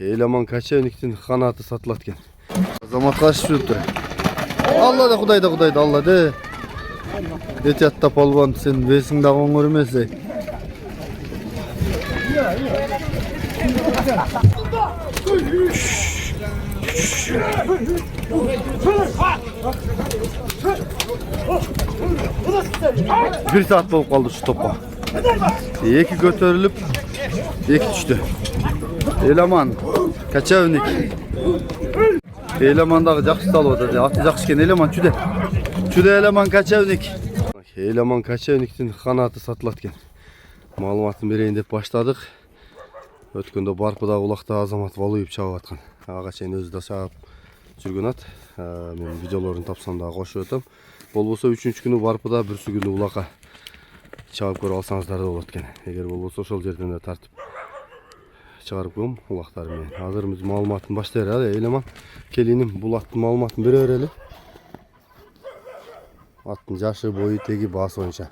Eleman Kaçevnik'tin kanatı satılatken. Azamat kaçıp жүрүптүр. Allah da Kudayda Allah de. Etiyatта полбон sen besing da оңор эмес. Bir saat bolup kaldı şu topa. Eki götürülüp eki düştü. Eleman Kaçevnik. Elemandağı jakşı salып atı jakşı eken eleman çüde. Çüde eleman Kaçevnik. Eleman Kaçevnik'tin kanatı satılatken. Malumatın bereyин деп başladık. Өткөндө Барпыда улакта Азамат Валуев чабып аткан. Ага чейин өзү да чабып жүргөн ат. Мен видеолорун тапсам да кошуп өтөм. Болбосо 3-күнү Барпыда, 1-күнү улакка чабып көрүп алсаңыздар да болот экен. Эгер болбосо ошол жерден да тартып чыгарып коем улактары менен. Азыр биз маалыматын баштайбыз. Элеман келиним бул аттын маалыматын бере берели. Аттын жашы, бою, теги, баасы боюнча.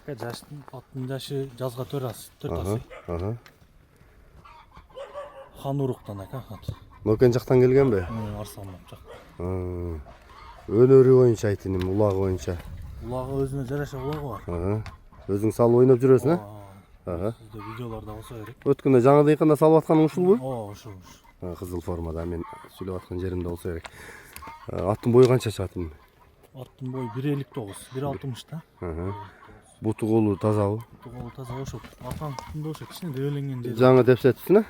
Аттын жашы жазга 4 асы. Хан уруктан экен ат. Нокен жактан келгенби? Арсанбап жак. Өнөрү боюнча айтыным, улагы боюнча. Улагы өзүнө жараша улагы бар. Өзүң салып ойноп жүрөсүң, Сизде видеолордо болсо керек. Өткөндө жаңы дыйканда салып атканың ушулбу? Ушул. Кызыл формада мен сүйлөп аткан жеримде болсо керек. Аттын бою канча чыгат? Аттын бою 1.59, 1.60 да. Буту колу тазабы? Буту колу таза ошол. Аркан кутунда ошо кичине дөөлөнгөн жери. Жаңы депсетсиң,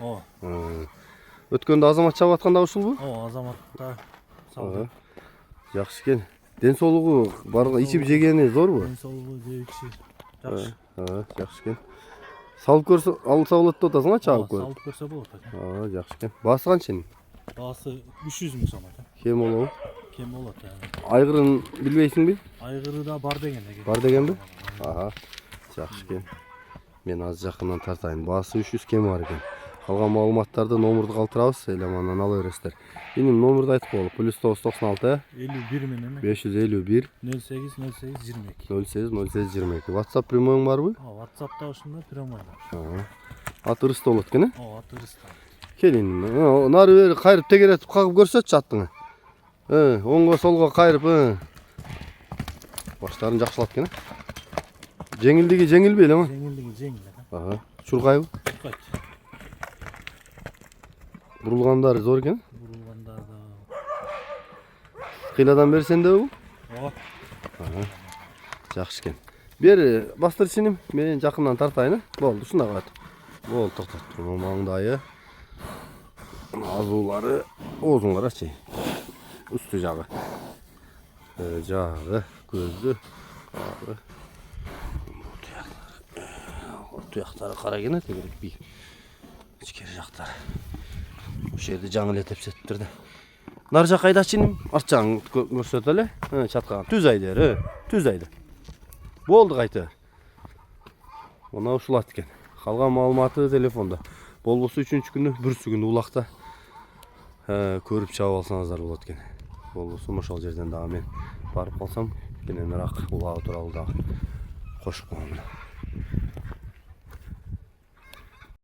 Өткөндө Азамат чабып атканда ушулбу? Азаматта салды. Жакшы экен. Ден соолугу барга ичип жегени зорбу? Ден соолугу жегичи жакшы. Жакшы экен. Салып көрсө алса болот деп атасың, чабып көрүп. Салып көрсө болот экен. Жакшы экен. Баасы канча? Баасы 300 миң сом экен. Кем болобу? Кем болот. Айгырын билбейсиңби? Айгыры да бар деген. Бар дегенби? Жакшы экен. Мен аз жакындан тартайын. Баасы 300 кем бар экен. Калган маалыматтарды номурду калтырабыз, элемандан ала бересиздер. Менин номурду айтып коелу. +996 51 менен 551 08 08 22. 08 08 22. WhatsApp прямойң барбы? WhatsApp'та ошондо прямой бар. Ат ырыста болот экен, Ат ырыста. Келин, нары бери кайрып тегеретип кагып көрсөтчү аттыңы. Оңго солго кайрып, баштарын жакшылап экен. Жеңилдиги жеңилби эле ма? Жеңилдиги жеңил. Чуркайбы? Чуркайт. Бурулгандары зор экен. Бурулгандар да. Кыйладан берсендеби бул? Жакшы экен. Бери бастыр синим, мен жакындан тартайын. Болду, ушундай кылат. Болду, токтоп тур. Маңдайы, азуулары, оозун карачы. Үстү жагы. Жагы, көзү, ары. Туяктары кара экен, тегерек бий. Ичкери жактары. Ушул жерде жаңы эле тепсетиптир да. Нар жак айдачыным, арт жагын көрсөт эле. Чаткан. Түз айдер, түз айдер. Болду кайты. Мына ушул ат экен. Калган маалыматы телефондо. Болбосо 3-күнү, 1-күнү улакта көрүп чабып алсаңыздар болот экен. Болбосо ошол жерден дагы мен барып калсам, кененирээк улагы тууралуу дагы кошуп коем.